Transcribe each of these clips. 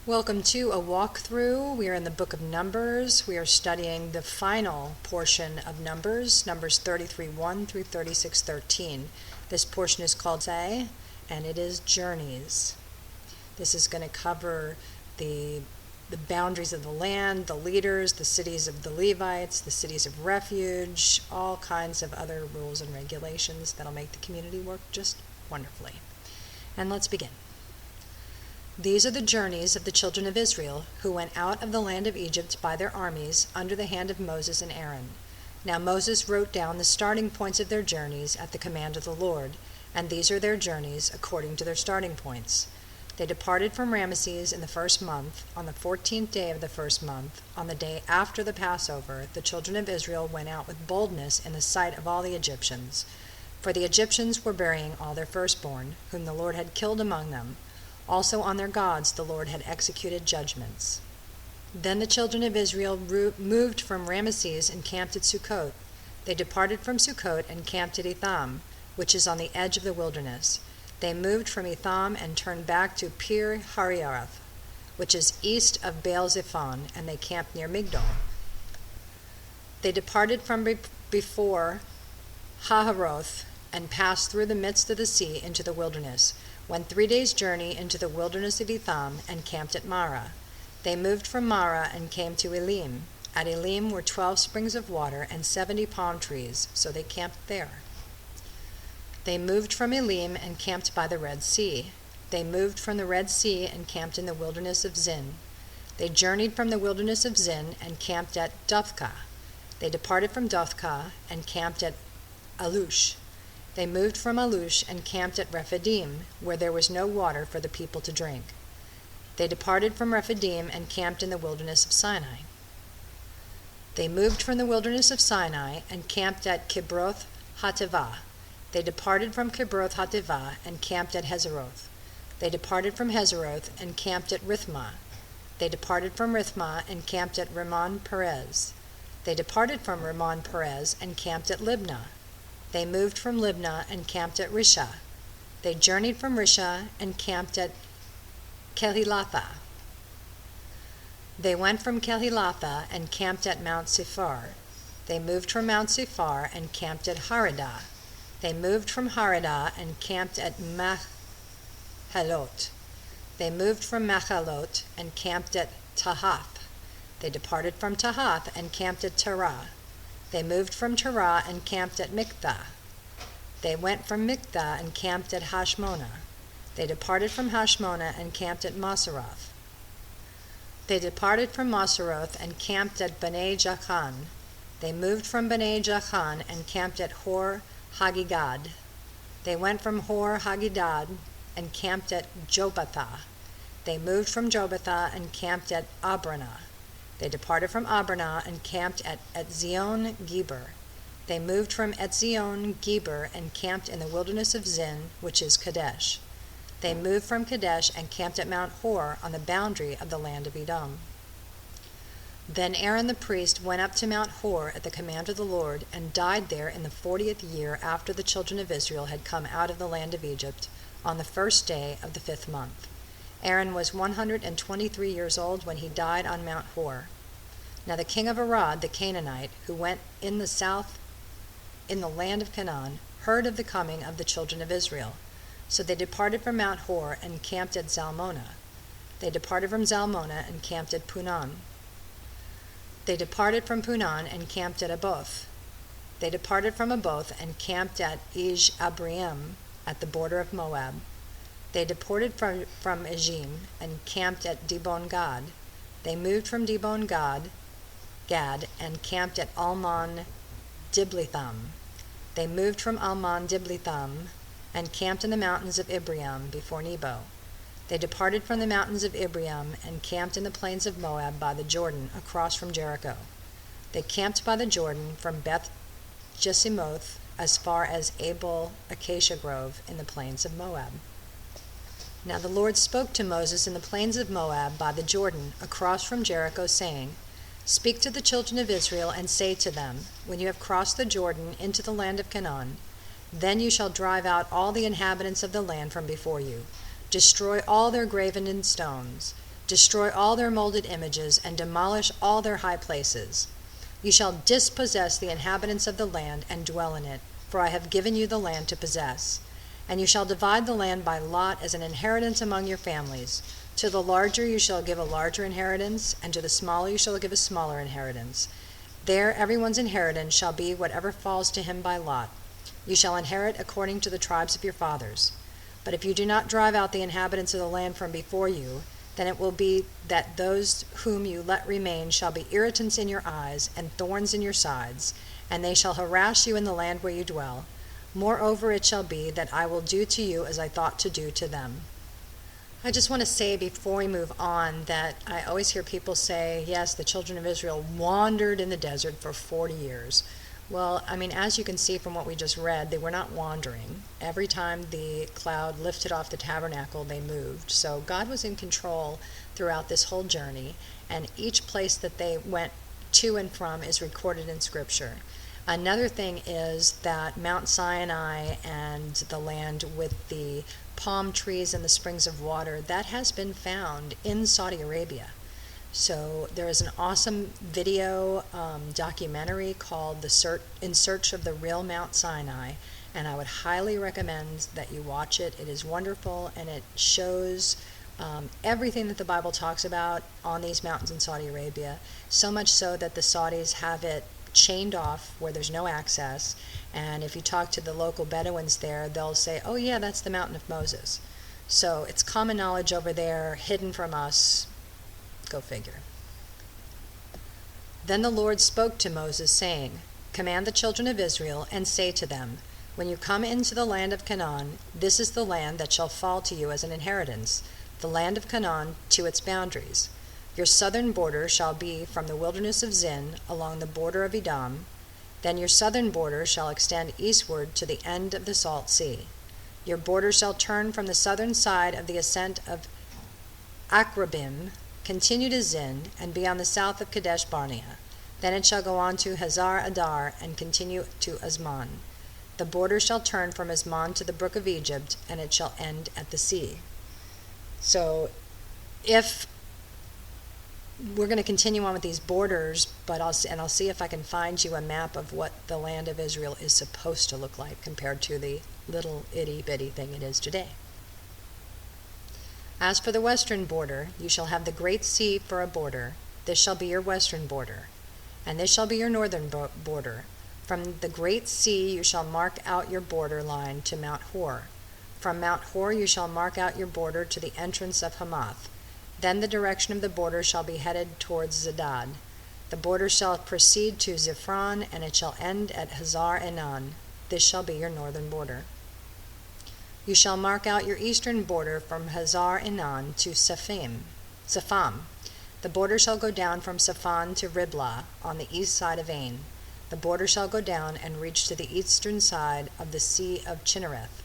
Welcome to a walkthrough. We are in the book of Numbers. We are studying the final portion of Numbers, Numbers 33:1 through 36:13. This portion is called Massei, and it is journeys. This is going to cover the boundaries of the land, the leaders, the cities of the Levites, the cities of refuge, all kinds of other rules and regulations that'll make the community work just wonderfully. And let's begin. These are the journeys of the children of Israel, who went out of the land of Egypt by their armies under the hand of Moses and Aaron. Now Moses wrote down the starting points of their journeys at the command of the Lord, and these are their journeys according to their starting points. They departed from Ramesses in the first month. On the 14th day of the first month, on the day after the Passover, the children of Israel went out with boldness in the sight of all the Egyptians. For the Egyptians were burying all their firstborn, whom the Lord had killed among them. Also on their gods the Lord had executed judgments. Then the children of Israel moved from Ramesses and camped at Sukkot. They departed from Sukkot and camped at Etham, which is on the edge of the wilderness. They moved from Etham and turned back to Pir Hariarath, which is east of Baal-Zephon, and they camped near Migdol. They departed from before Haharoth and passed through the midst of the sea into the wilderness, went 3 days' journey into the wilderness of Etham, and camped at Marah. They moved from Marah and came to Elim. At Elim were 12 springs of water and 70 palm trees, so they camped there. They moved from Elim and camped by the Red Sea. They moved from the Red Sea and camped in the wilderness of Zin. They journeyed from the wilderness of Zin and camped at Dothkah. They departed from Dothkah and camped at Alush. They moved from Alush and camped at Rephidim, where there was no water for the people to drink. They departed from Rephidim and camped in the wilderness of Sinai. They moved from the wilderness of Sinai and camped at Kibroth Hattaavah. They departed from Kibroth Hattaavah and camped at Hazeroth. They departed from Hazeroth and camped at Rithmah. They departed from Rithmah and camped at Rimmon Perez. They departed from Rimmon Perez and camped at Libnah. They moved from Libnah and camped at Risha. They journeyed from Risha and camped at Kehilatha. They went from Kehilatha and camped at Mount Sephar. They moved from Mount Sephar and camped at Haradah. They moved from Haradah and camped at Machalot. They moved from Machalot and camped at Tahath. They departed from Tahath and camped at Terah. They moved from Terah and camped at Mikthah. They went from Mikthah and camped at Hashmonah. They departed from Hashmonah and camped at Moseroth. They departed from Moseroth and camped at Bnei Jachan. They moved from Bnei Jachan and camped at Hor Haggidgad. They went from Hor Haggidgad and camped at Jobathah. They moved from Jobathah and camped at Abranah. They departed from Abranah and camped at Etzion Geber. They moved from Etzion Geber and camped in the wilderness of Zin, which is Kadesh. They moved from Kadesh and camped at Mount Hor on the boundary of the land of Edom. Then Aaron the priest went up to Mount Hor at the command of the Lord and died there in the 40th year after the children of Israel had come out of the land of Egypt, on the first day of the 5th month. Aaron was 123 years old when he died on Mount Hor. Now the king of Arad, the Canaanite, who went in the south in the land of Caanan, heard of the coming of the children of Israel. So they departed from Mount Hor and camped at Zalmonah. They departed from Zalmonah and camped at Punon. They departed from Punon and camped at Aboth. They departed from Aboth and camped at Ish-Abriim at the border of Moab. They departed from Ejim and camped at Dibon-Gad. They moved from Dibon-Gad and camped at Almon-Diblitham. They moved from Almon-Diblitham and camped in the mountains of Ibriam before Nebo. They departed from the mountains of Ibriam and camped in the plains of Moab by the Jordan across from Jericho. They camped by the Jordan from Beth Jesimoth as far as Abel Acacia Grove in the plains of Moab. Now the Lord spoke to Moses in the plains of Moab by the Jordan across from Jericho, saying, Speak to the children of Israel and say to them, When you have crossed the Jordan into the land of Canaan, then you shall drive out all the inhabitants of the land from before you. Destroy all their graven stones. Destroy all their molded images, and demolish all their high places. You shall dispossess the inhabitants of the land, and dwell in it, for I have given you the land to possess. And you shall divide the land by lot as an inheritance among your families. To the larger you shall give a larger inheritance, and to the smaller you shall give a smaller inheritance. There everyone's inheritance shall be whatever falls to him by lot. You shall inherit according to the tribes of your fathers. But if you do not drive out the inhabitants of the land from before you, then it will be that those whom you let remain shall be irritants in your eyes and thorns in your sides, and they shall harass you in the land where you dwell. Moreover, it shall be that I will do to you as I thought to do to them. I just want to say before we move on that I always hear people say, yes, the children of Israel wandered in the desert for 40 years. Well, as you can see from what we just read, they were not wandering. Every time the cloud lifted off the tabernacle, they moved. So God was in control throughout this whole journey, and each place that they went to and from is recorded in Scripture. Another thing is that Mount Sinai and the land with the palm trees and the springs of water, that has been found in Saudi Arabia. So there is an awesome video documentary called In Search of the Real Mount Sinai, and I would highly recommend that you watch it. It is wonderful, and it shows everything that the Bible talks about on these mountains in Saudi Arabia, so much so that the Saudis have it chained off where there's no access, and if you talk to the local Bedouins there, they'll say, oh yeah, that's the mountain of Moses. So it's common knowledge over there, hidden from us. Go figure. Then the Lord spoke to Moses, saying, Command the children of Israel, and say to them, When you come into the land of Caanan, this is the land that shall fall to you as an inheritance, the land of Caanan to its boundaries. Your southern border shall be from the wilderness of Zin along the border of Edom. Then your southern border shall extend eastward to the end of the Salt Sea. Your border shall turn from the southern side of the ascent of Akrabim, continue to Zin, and be on the south of Kadesh Barnea. Then it shall go on to Hazar Adar, and continue to Azman. The border shall turn from Azman to the brook of Egypt, and it shall end at the sea. So if we're going to continue on with these borders, but I'll see if I can find you a map of what the land of Israel is supposed to look like compared to the little itty-bitty thing it is today. As for the western border, you shall have the great sea for a border. This shall be your western border. And this shall be your northern border. From the great sea you shall mark out your border line to Mount Hor. From Mount Hor you shall mark out your border to the entrance of Hamath. Then the direction of the border shall be headed towards Zedad. The border shall proceed to Ziphron, and it shall end at Hazar Enan. This shall be your northern border. You shall mark out your eastern border from Hazar Enan to Sapham. The border shall go down from Saphan to Riblah on the east side of Ain. The border shall go down and reach to the eastern side of the Sea of Chinnereth.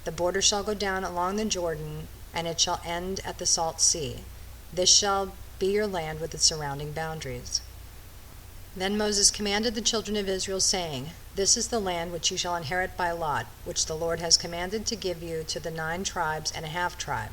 The border shall go down along the Jordan, and it shall end at the Salt Sea. This shall be your land with its surrounding boundaries. Then Moses commanded the children of Israel, saying, This is the land which you shall inherit by lot, which the Lord has commanded to give you to the 9 tribes and a half tribe.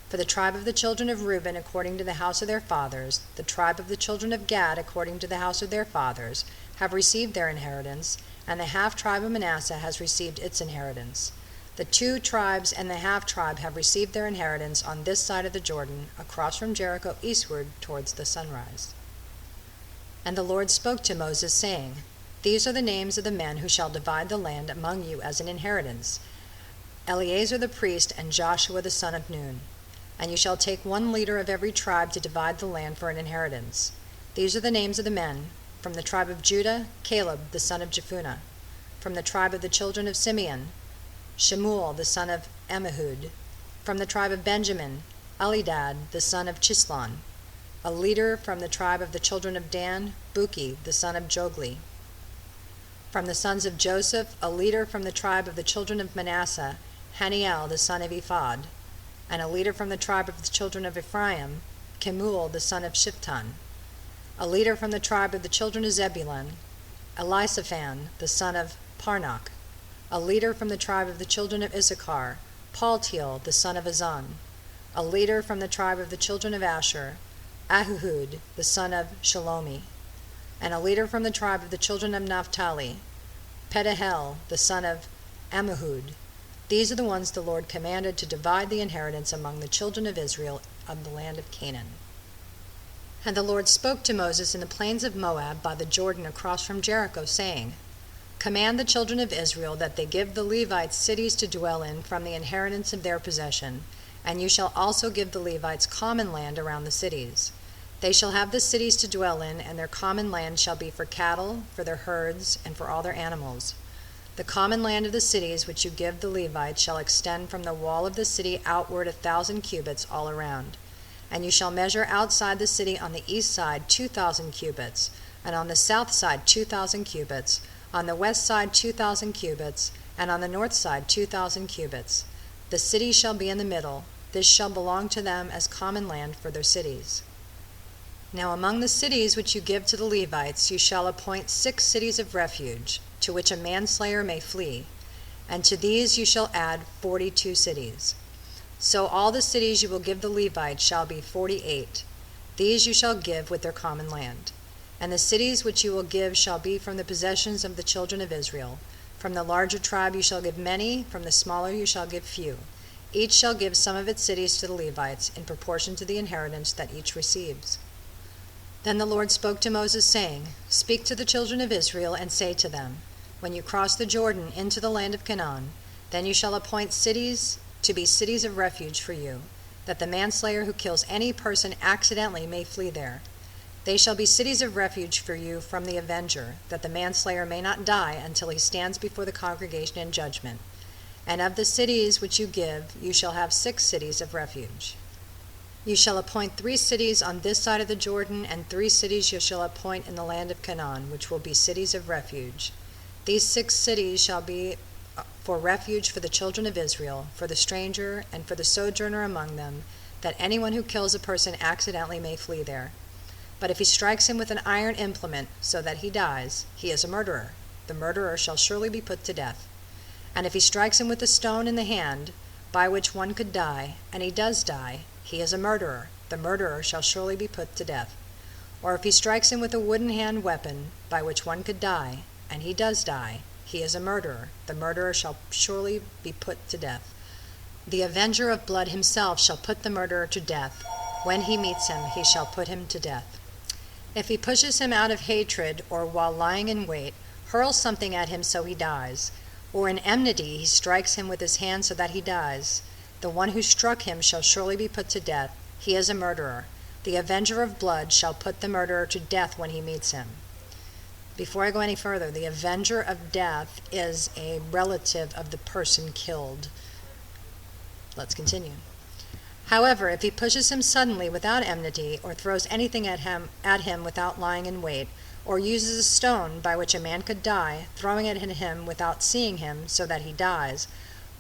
For the tribe of the children of Reuben according to the house of their fathers, the tribe of the children of Gad according to the house of their fathers, have received their inheritance, and the half tribe of Manasseh has received its inheritance. The 2 tribes and the half tribe have received their inheritance on this side of the Jordan, across from Jericho eastward towards the sunrise. And the Lord spoke to Moses, saying, These are the names of the men who shall divide the land among you as an inheritance: Eleazar the priest and Joshua the son of Nun. And you shall take 1 leader of every tribe to divide the land for an inheritance. These are the names of the men: from the tribe of Judah, Caleb the son of Jephunneh; from the tribe of the children of Simeon, Shemuel the son of Ammihud; from the tribe of Benjamin, Elidad the son of Chislon; a leader from the tribe of the children of Dan, Buki the son of Jogli; from the sons of Joseph, a leader from the tribe of the children of Manasseh, Haniel the son of Ephod; and a leader from the tribe of the children of Ephraim, Kemuel the son of Shiptan; a leader from the tribe of the children of Zebulun, Elisaphan the son of Parnach; a leader from the tribe of the children of Issachar, Paltiel the son of Azan; A leader from the tribe of the children of Asher, Ahihud, the son of Shalomi. And a leader from the tribe of the children of Naphtali, Pedahel, the son of Ammihud. These are the ones the Lord commanded to divide the inheritance among the children of Israel of the land of Canaan. And the Lord spoke to Moses in the plains of Moab by the Jordan across from Jericho, saying, Command the children of Israel that they give the Levites cities to dwell in from the inheritance of their possession, and you shall also give the Levites common land around the cities. They shall have the cities to dwell in, and their common land shall be for cattle, for their herds, and for all their animals. The common land of the cities which you give the Levites shall extend from the wall of the city outward 1,000 cubits all around. And you shall measure outside the city on the east side 2,000 cubits, and on the south side 2,000 cubits, on the west side 2,000 cubits, and on the north side 2,000 cubits. The city shall be in the middle. This shall belong to them as common land for their cities. Now among the cities which you give to the Levites you shall appoint 6 cities of refuge, to which a manslayer may flee, and to these you shall add 42 cities. So all the cities you will give the Levites shall be 48. These you shall give with their common land. And the cities which you will give shall be from the possessions of the children of Israel. From the larger tribe you shall give many, from the smaller you shall give few. Each shall give some of its cities to the Levites, in proportion to the inheritance that each receives. Then the Lord spoke to Moses, saying, Speak to the children of Israel, and say to them, When you cross the Jordan into the land of Caanan, then you shall appoint cities to be cities of refuge for you, that the manslayer who kills any person accidentally may flee there. They shall be cities of refuge for you from the avenger, that the manslayer may not die until he stands before the congregation in judgment. And of the cities which you give, you shall have 6 cities of refuge. You shall appoint 3 cities on this side of the Jordan, and 3 cities you shall appoint in the land of Canaan, which will be cities of refuge. These 6 cities shall be for refuge for the children of Israel, for the stranger, and for the sojourner among them, that anyone who kills a person accidentally may flee there. But if he strikes him with an iron implement, so that he dies, he is a murderer. The murderer shall surely be put to death. And if he strikes him with a stone in the hand, by which one could die, and he does die, he is a murderer. The murderer shall surely be put to death. Or if he strikes him with a wooden hand weapon, by which one could die, and he does die, he is a murderer. The murderer shall surely be put to death. The avenger of blood himself shall put the murderer to death. When he meets him, he shall put him to death. If he pushes him out of hatred, or while lying in wait, hurls something at him so he dies, or in enmity he strikes him with his hand so that he dies, the one who struck him shall surely be put to death. He is a murderer. The avenger of blood shall put the murderer to death when he meets him. Before I go any further, the avenger of death is a relative of the person killed. Let's continue. However, if he pushes him suddenly without enmity, or throws anything at him without lying in wait, or uses a stone by which a man could die, throwing it at him without seeing him, so that he dies,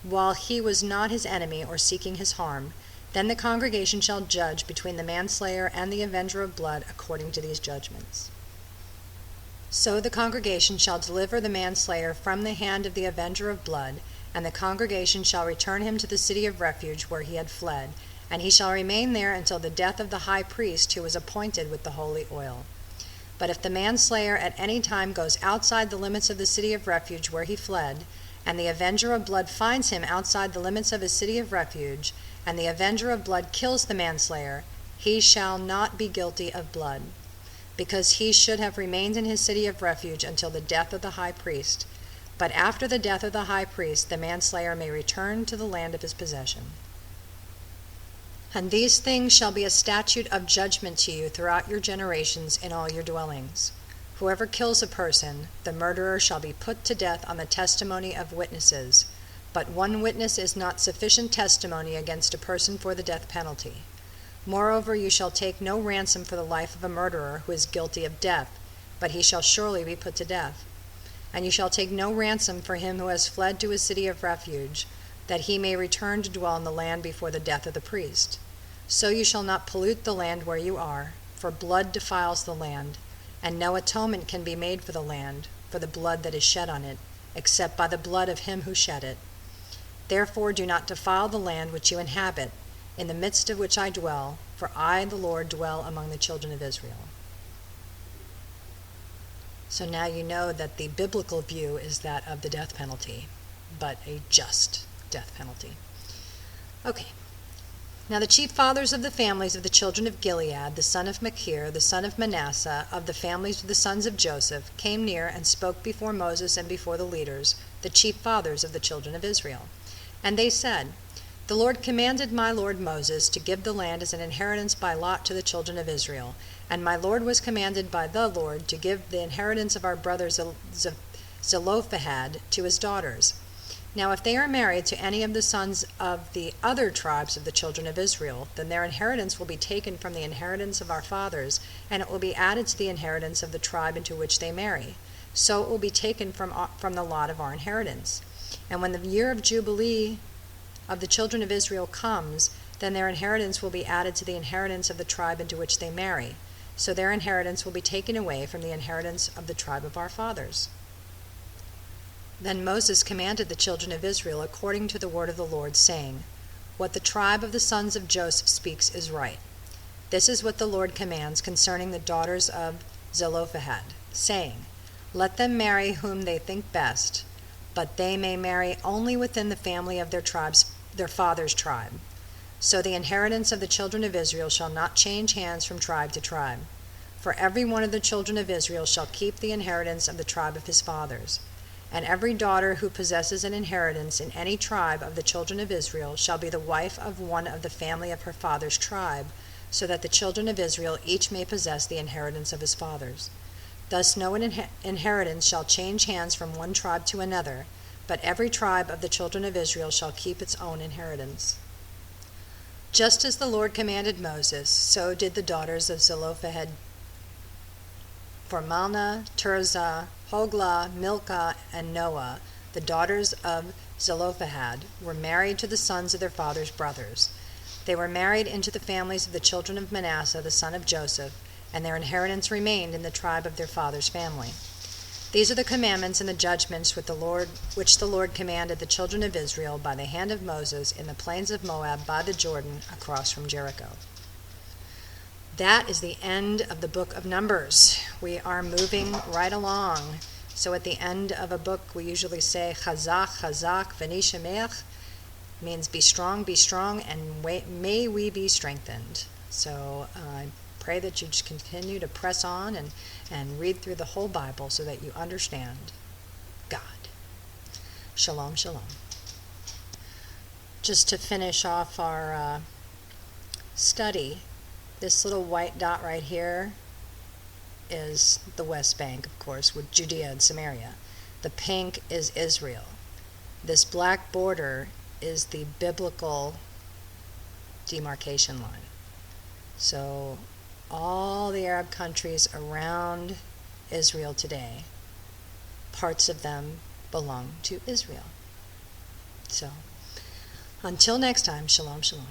while he was not his enemy or seeking his harm, then the congregation shall judge between the manslayer and the avenger of blood according to these judgments. So the congregation shall deliver the manslayer from the hand of the avenger of blood, and the congregation shall return him to the city of refuge where he had fled, and he shall remain there until the death of the high priest who was appointed with the holy oil. But if the manslayer at any time goes outside the limits of the city of refuge where he fled, and the avenger of blood finds him outside the limits of his city of refuge, and the avenger of blood kills the manslayer, he shall not be guilty of blood, because he should have remained in his city of refuge until the death of the high priest. But after the death of the high priest, the manslayer may return to the land of his possession. And these things shall be a statute of judgment to you throughout your generations in all your dwellings. Whoever kills a person, the murderer shall be put to death on the testimony of witnesses. But one witness is not sufficient testimony against a person for the death penalty. Moreover, you shall take no ransom for the life of a murderer who is guilty of death, but he shall surely be put to death. And you shall take no ransom for him who has fled to his city of refuge, that he may return to dwell in the land before the death of the priest. So you shall not pollute the land where you are, for blood defiles the land, and no atonement can be made for the land, for the blood that is shed on it, except by the blood of him who shed it. Therefore do not defile the land which you inhabit, in the midst of which I dwell, for I, the Lord, dwell among the children of Israel. So now you know that the biblical view is that of the death penalty, but a just death penalty. Okay. Now the chief fathers of the families of the children of Gilead, the son of Machir, the son of Manasseh, of the families of the sons of Joseph, came near and spoke before Moses and before the leaders, the chief fathers of the children of Israel. And they said, The Lord commanded my lord Moses to give the land as an inheritance by lot to the children of Israel. And my lord was commanded by the Lord to give the inheritance of our brother Zelophehad to his daughters. Now if they are married to any of the sons of the other tribes of the children of Israel, then their inheritance will be taken from the inheritance of our fathers, and it will be added to the inheritance of the tribe into which they marry. So it will be taken from the lot of our inheritance. And when the year of Jubilee of the children of Israel comes, then their inheritance will be added to the inheritance of the tribe into which they marry. So their inheritance will be taken away from the inheritance of the tribe of our fathers. Then Moses commanded the children of Israel according to the word of the Lord, saying, What the tribe of the sons of Joseph speaks is right. This is what the Lord commands concerning the daughters of Zelophehad, saying, Let them marry whom they think best, but they may marry only within the family of their father's tribe. So the inheritance of the children of Israel shall not change hands from tribe to tribe. For every one of the children of Israel shall keep the inheritance of the tribe of his fathers. And every daughter who possesses an inheritance in any tribe of the children of Israel shall be the wife of one of the family of her father's tribe, so that the children of Israel each may possess the inheritance of his fathers. Thus no inheritance shall change hands from one tribe to another, but every tribe of the children of Israel shall keep its own inheritance. Just as the Lord commanded Moses, so did the daughters of Zelophehad. For Malna, Tirzah, Hoglah, Milcah, and Noah, the daughters of Zelophehad, were married to the sons of their father's brothers. They were married into the families of the children of Manasseh, the son of Joseph, and their inheritance remained in the tribe of their father's family. These are the commandments and the judgments which the Lord commanded the children of Israel by the hand of Moses in the plains of Moab by the Jordan across from Jericho. That is the end of the book of Numbers. We are moving right along. So at the end of a book, we usually say, Chazak, Chazak, v'nishamech, means be strong, and may we be strengthened. So I pray that you just continue to press on and read through the whole Bible so that you understand God. Shalom, shalom. Just to finish off our study, this little white dot right here is the West Bank, of course, with Judea and Samaria. The pink is Israel. This black border is the biblical demarcation line. So all the Arab countries around Israel today, parts of them belong to Israel. So until next time, shalom, shalom.